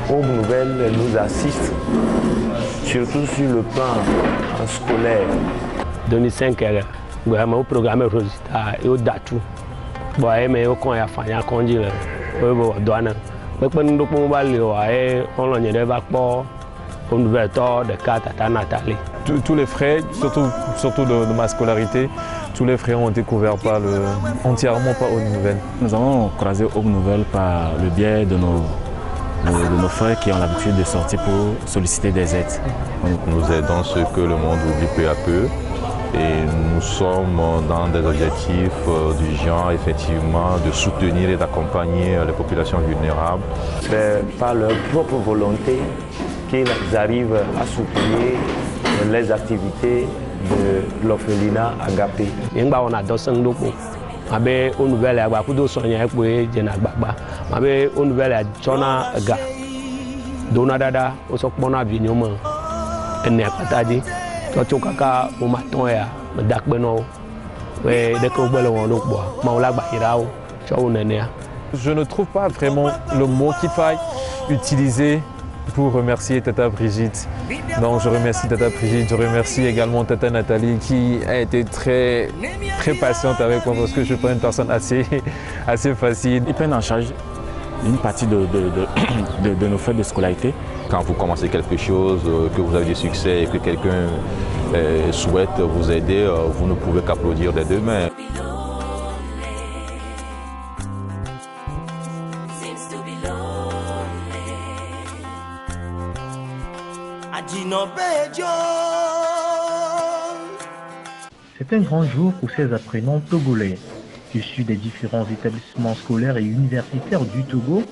Aube Nouvelle nous assiste, surtout sur le plan scolaire. 2005, le programme résultat et au datu. Bon, mais au coin, il y a fait un congé. Au douane. Mais quand nous avons parlé, on a eu des vacances. Aube Nouvelle, de 4 à Nathalie. Tous les frais, surtout de ma scolarité, tous les frais ont été couverts entièrement par Aube Nouvelle. Nous avons croisé Aube Nouvelle par le biais de nos frères qui ont l'habitude de sortir pour solliciter des aides. Nous aidons ceux que le monde oublie peu à peu et nous sommes dans des objectifs du genre effectivement de soutenir et d'accompagner les populations vulnérables. C'est par leur propre volonté qu'ils arrivent à soutenir les activités de l'orphelinat Agapé. On a deux abe Aube Nouvelle agba kudo sonya ekwe jena gbagba abe Aube Nouvelle chona ga dona dada osokpona binyoma ene pataji to chokaka o maton ya dakbe no we de ko gbele won lo po ma o lagba irao cho onene. Je ne trouve pas vraiment le mot qu'il faille utiliser pour remercier Tata Brigitte. Donc je remercie Tata Brigitte, je remercie également Tata Nathalie qui a été très patiente avec moi parce que je suis pas une personne assez facile. Ils prennent en charge une partie de nos frais de scolarité. Quand vous commencez quelque chose, que vous avez du succès et que quelqu'un souhaite vous aider, vous ne pouvez qu'applaudir des deux mains. C'est un grand jour pour ces apprenants togolais. Issus des différents établissements scolaires et universitaires du Togo,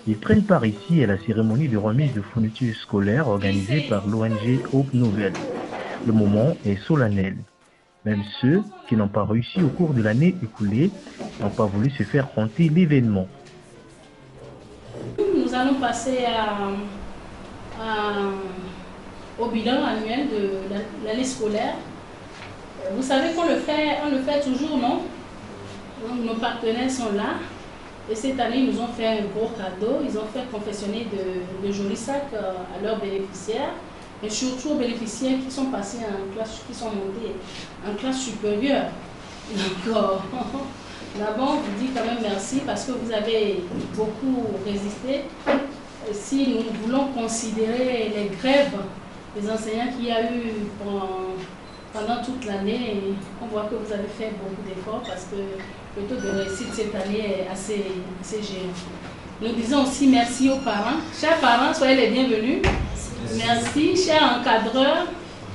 ils prennent part ici à la cérémonie de remise de fournitures scolaires organisée par l'ONG Aube Nouvelle. Le moment est solennel. Même ceux qui n'ont pas réussi au cours de l'année écoulée n'ont pas voulu se faire compter l'événement. Nous allons passer au bilan annuel de l'année scolaire. Vous savez qu'on le fait toujours, non? Donc, nos partenaires sont là. Et cette année, ils nous ont fait un gros cadeau. Ils ont fait confectionner de jolis sacs à leurs bénéficiaires. Et surtout aux bénéficiaires qui sont passés en classe, qui sont montés en classe supérieure. Donc, d'abord, on vous dit quand même merci parce que vous avez beaucoup résisté. Si nous voulons considérer les grèves des enseignants qu'il y a eu pendant toute l'année, on voit que vous avez fait beaucoup d'efforts parce que le taux de réussite cette année est assez géant. Nous disons aussi merci aux parents. Chers parents, soyez les bienvenus. Merci, chers encadreurs,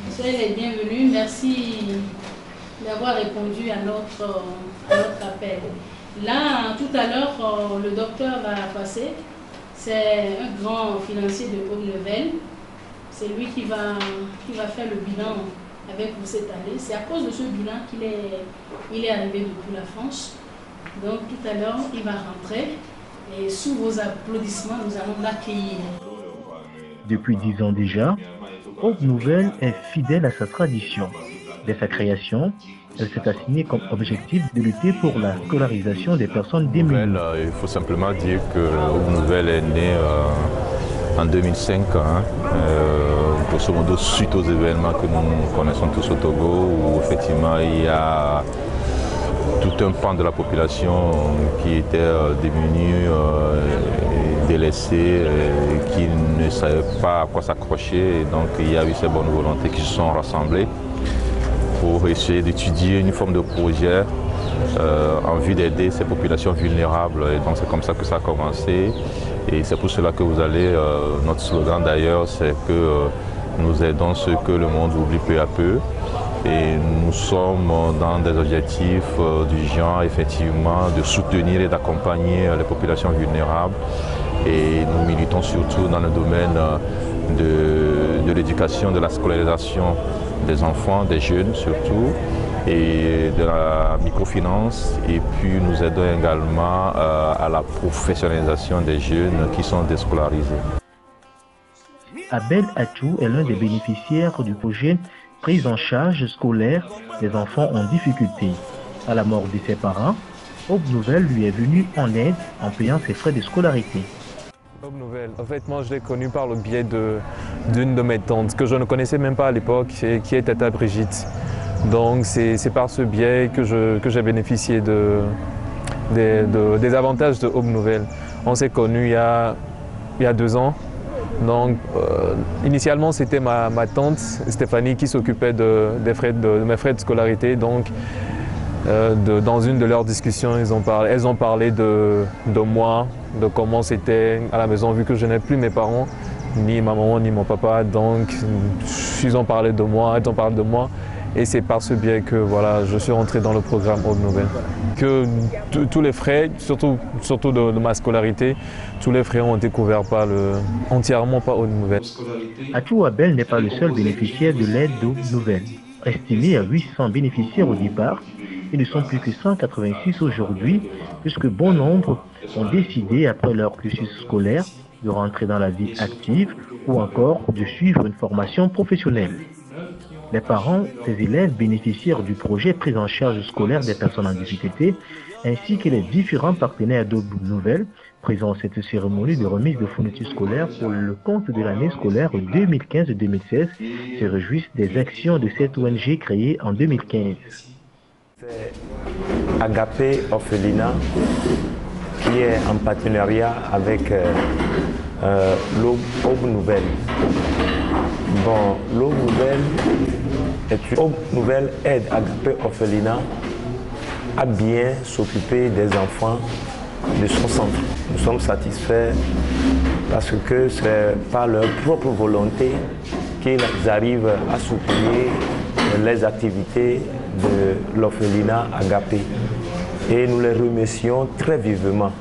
soyez les bienvenus. Merci d'avoir répondu à notre appel. Là, tout à l'heure, le docteur va passer. C'est un grand financier de Aube Nouvelle. C'est lui qui va faire le bilan avec vous cette année. C'est à cause de ce bilan qu'il est arrivé depuis la France. Donc tout à l'heure, il va rentrer et sous vos applaudissements, nous allons l'accueillir. Depuis 10 ans déjà, Aube Nouvelle est fidèle à sa tradition. Dès sa création, elle s'est assignée comme objectif de lutter pour la scolarisation des personnes démunies. Il faut simplement dire que Aube Nouvelle est née en 2005, grosso modo suite aux événements que nous connaissons tous au Togo, où effectivement il y a tout un pan de la population qui était démuni, délaissé, qui ne savait pas à quoi s'accrocher. Et donc il y a eu ces bonnes volontés qui se sont rassemblées pour essayer d'étudier une forme de projet en vue d'aider ces populations vulnérables. Et donc c'est comme ça que ça a commencé. Et c'est pour cela que vous allez, notre slogan d'ailleurs, c'est que nous aidons ceux que le monde oublie peu à peu. Et nous sommes dans des objectifs du genre, effectivement, de soutenir et d'accompagner les populations vulnérables. Et nous militons surtout dans le domaine de l'éducation, de la scolarisation des enfants, des jeunes surtout, et de la microfinance. Et puis nous aidons également à la professionnalisation des jeunes qui sont déscolarisés. Abel Atou est l'un des bénéficiaires du projet Prise en charge scolaire des enfants en difficulté. À la mort de ses parents, Aube Nouvelle lui est venue en aide en payant ses frais de scolarité. Aube Nouvelle. En fait, moi, je l'ai connu par le biais d'une de mes tantes que je ne connaissais même pas à l'époque, qui est Tata Brigitte. Donc, c'est par ce biais que j'ai bénéficié des avantages de Aube Nouvelle. On s'est connus il y a 2 ans. Donc, initialement, c'était ma tante Stéphanie qui s'occupait de mes frais de scolarité. Donc, dans une de leurs discussions, elles ont parlé de moi, de comment c'était à la maison, vu que je n'ai plus mes parents, ni ma maman, ni mon papa. Donc, ils ont parlé de moi, elles ont parlé de moi. Et c'est par ce biais que voilà, je suis rentré dans le programme Aube Nouvelle. Que tous les frais, surtout de ma scolarité, tous les frais ont été couverts entièrement par Aube Nouvelle. Atou Abel n'est pas le seul bénéficiaire de l'aide d'Aube Nouvelle. Estimé à 800 bénéficiaires au départ, ils ne sont plus que 186 aujourd'hui, puisque bon nombre ont décidé, après leur cursus scolaire, de rentrer dans la vie active ou encore de suivre une formation professionnelle. Les parents des élèves bénéficiaires du projet prise en charge scolaire des personnes en difficulté, ainsi que les différents partenaires d'Aube Nouvelle, présents à cette cérémonie de remise de fournitures scolaires pour le compte de l'année scolaire 2015-2016, se réjouissent des actions de cette ONG créée en 2015. C'est Agapé Orphelinat qui est en partenariat avec l'Aube Nouvelle. Bon, l'Aube Nouvelle aide Agapé Orphelinat à bien s'occuper des enfants de son centre. Nous sommes satisfaits parce que c'est par leur propre volonté qu'ils arrivent à soutenir les activités de l'orphelinat Agapé. Et nous les remercions très vivement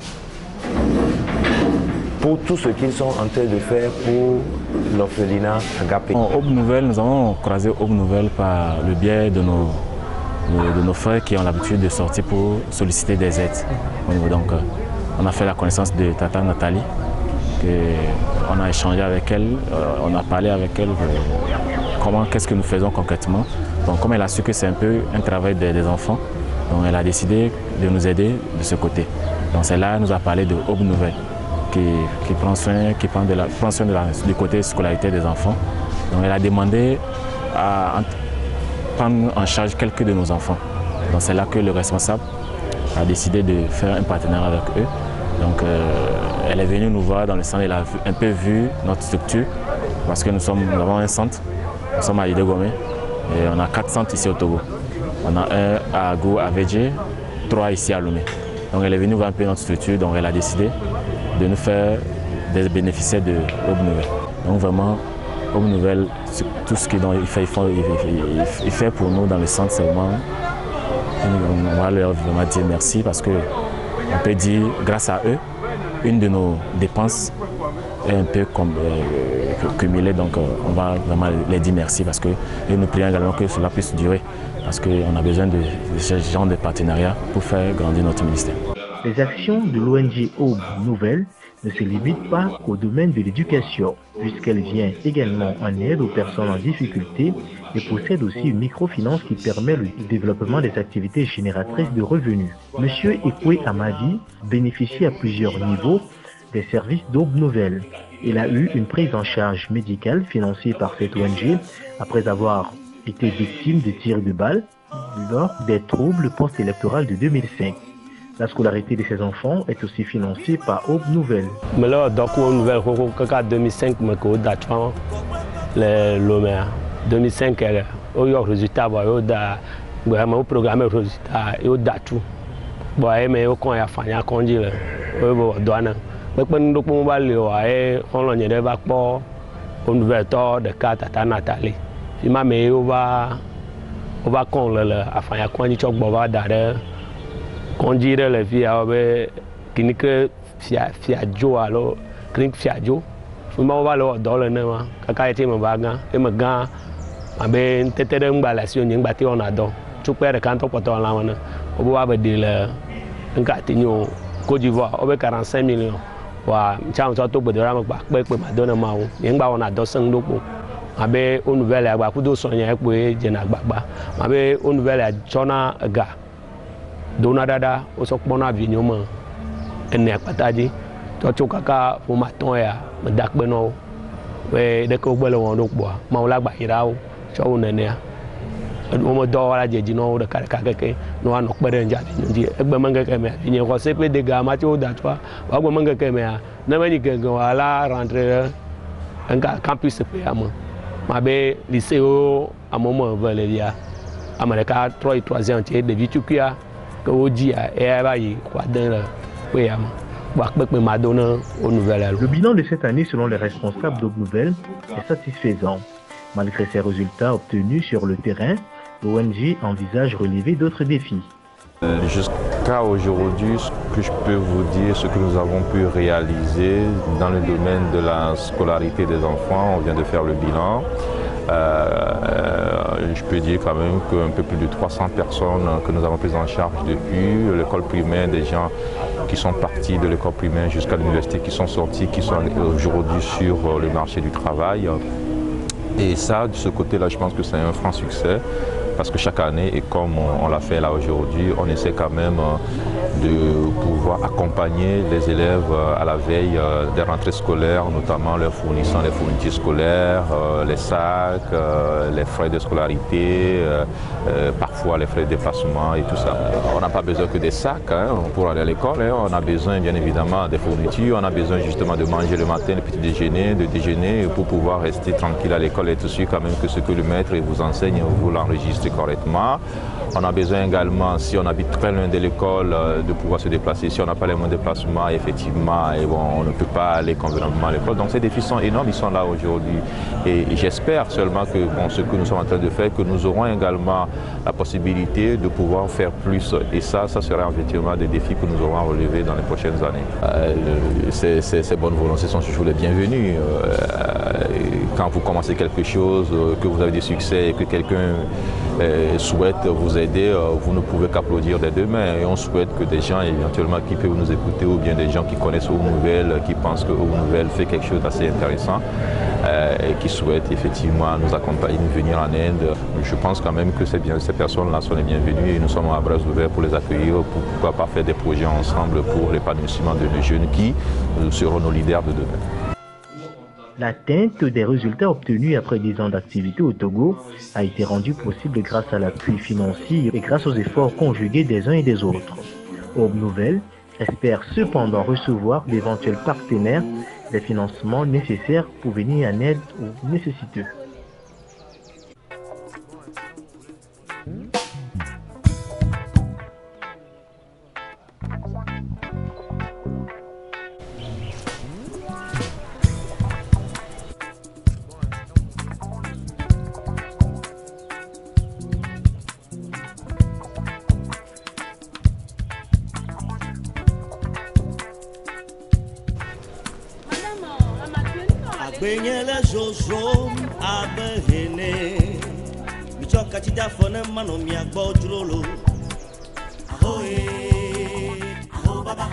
pour tout ce qu'ils sont en train de faire pour l'orphelinat Agapé. En Aube Nouvelle, nous avons croisé Aube Nouvelle par le biais de nos frères qui ont l'habitude de sortir pour solliciter des aides. Donc, on a fait la connaissance de Tata Nathalie, on a échangé avec elle, on a parlé avec elle qu'est-ce que nous faisons concrètement. Donc, comme elle a su que c'est un peu un travail des enfants, donc elle a décidé de nous aider de ce côté. Donc c'est là qu'elle nous a parlé de Aube Nouvelle, qui prend soin du côté scolarité des enfants. Donc elle a demandé à prendre en charge quelques de nos enfants. Donc c'est là que le responsable a décidé de faire un partenariat avec eux. Donc elle est venue nous voir dans le centre, elle a un peu vu notre structure, parce que nous avons un centre, nous sommes à Idegomé, et on a 4 centres ici au Togo. On a un à Agou, à Védje, 3 ici à Lomé. Donc elle est venue voir un peu notre structure, donc elle a décidé de nous faire des bénéficiaires de Aube Nouvelle. Donc vraiment, Aube Nouvelle, tout ce qu'il fait pour nous dans le centre, c'est vraiment, on va leur vraiment dire merci, parce qu'on peut dire, grâce à eux, une de nos dépenses est un peu cumulée, donc on va vraiment les dire merci, parce que nous prions également que cela puisse durer, parce qu'on a besoin de ce genre de partenariat pour faire grandir notre ministère. Les actions de l'ONG Aube Nouvelle ne se limitent pas qu'au domaine de l'éducation, puisqu'elle vient également en aide aux personnes en difficulté et possède aussi une microfinance qui permet le développement des activités génératrices de revenus. Monsieur Ekwe Amadi bénéficie à plusieurs niveaux des services d'Aube Nouvelle. Il a eu une prise en charge médicale financée par cette ONG après avoir été victime de tirs de balles lors des troubles post-électoraux de 2005. La scolarité de ses enfants est aussi financée par Aube Nouvelle. Mais là, donc Aube Nouvelle, en 2005, le Lomé. 2005, il y a un résultat, il y a un programme de résultat, il y a tout. Bon, mais il y a un fait, il y a un conduit, il y a un douane. Mais quand on va aller, on a Aube Nouvelle de Tata Nathalie. Puis ma mère, on va con le afin ya kwani chok bova dare konjire le via be kinike fia jo alo kink fia jo fuma wa lo dollar na ma kaka ete ma baga e ma ga abe tete de ngba si onye ngba ti ona do chukpe de kan to poto la wana obo wa be de le nka tinyo Côte d'Ivoire obe 45 millions wa cham so to gbedora ma gba pe ma do na ma wo ngba ona do san dopo abe Aube Nouvelle agba kudo sonya ekpo jena agbagba abe Aube Nouvelle chona ga dona dada o so pona vinyo mo ene apataji tso kaka ƒo matɔ̃ ya me da kpe na wo be ɖeke wogbe le wɔm ɖo kpɔa mawu la gbanyira wo tsɔ wo nenea womedɔ wɔla dzedzi na wo ɖeka keke ne woanɔ kpe ɖe ŋdzi ŋdzi egbe mengeke mea vinye xɔ seƒe dega ma tso wo da tsɔa woagbe mengeke mea ne menyi gege wala rentre ɖe campus ƒea me mabe lycée wo amome eve le via ame ɖeka trɔ yi 3e tse ɖevi tukuia ke wo dzia eya va yi xɔa de le ƒea me. Le bilan de cette année, selon les responsables d'Aube Nouvelle, est satisfaisant. Malgré ces résultats obtenus sur le terrain, l'ONG envisage relever d'autres défis. Jusqu'à aujourd'hui, ce que je peux vous dire, ce que nous avons pu réaliser dans le domaine de la scolarité des enfants, on vient de faire le bilan. Je peux dire quand même qu'un peu plus de 300 personnes que nous avons prises en charge depuis l'école primaire, des gens qui sont partis de l'école primaire jusqu'à l'université, qui sont sortis, qui sont aujourd'hui sur le marché du travail. Et ça, de ce côté-là, je pense que c'est un franc succès. Parce que chaque année, et comme on l'a fait là aujourd'hui, on essaie quand même de pouvoir accompagner les élèves à la veille des rentrées scolaires, notamment leur fournissant les fournitures scolaires, les sacs, les frais de scolarité, parfois les frais de déplacement et tout ça. On n'a pas besoin que des sacs pour aller à l'école, on a besoin bien évidemment des fournitures, on a besoin justement de manger le matin, le petit déjeuner, de déjeuner pour pouvoir rester tranquille à l'école et être sûr quand même que ce que le maître vous enseigne, vous l'enregistrez correctement. On a besoin également, si on habite très loin de l'école, de pouvoir se déplacer. Si on n'a pas les moyens de déplacement, effectivement, et bon, on ne peut pas aller convenablement à l'école. Donc ces défis sont énormes, ils sont là aujourd'hui. Et j'espère seulement que ce que nous sommes en train de faire, que nous aurons également la possibilité de pouvoir faire plus. Et ça sera effectivement des défis que nous aurons à relever dans les prochaines années. Ces bonnes volontés sont toujours les bienvenues. Quand vous commencez quelque chose, que vous avez des succès et que quelqu'un souhaite vous aider, vous ne pouvez qu'applaudir des deux mains. Et on souhaite que des gens éventuellement qui peuvent nous écouter ou bien des gens qui connaissent Aube Nouvelle, qui pensent que Aube Nouvelle fait quelque chose d'assez intéressant et qui souhaitent effectivement nous accompagner, nous venir en aide. Je pense quand même que ces personnes-là sont les bienvenues et nous sommes à bras ouverts pour les accueillir, pour pourquoi pas faire des projets ensemble pour l'épanouissement de nos jeunes qui seront nos leaders de demain. L'atteinte des résultats obtenus après 10 ans d'activité au Togo a été rendue possible grâce à l'appui financier et grâce aux efforts conjugués des uns et des autres. Aube Nouvelle espère cependant recevoir d'éventuels partenaires des financements nécessaires pour venir en aide aux nécessiteux. Benyele Jojo abehene Michoka tidafone mano miagbo jurolo Ahoe Aho baba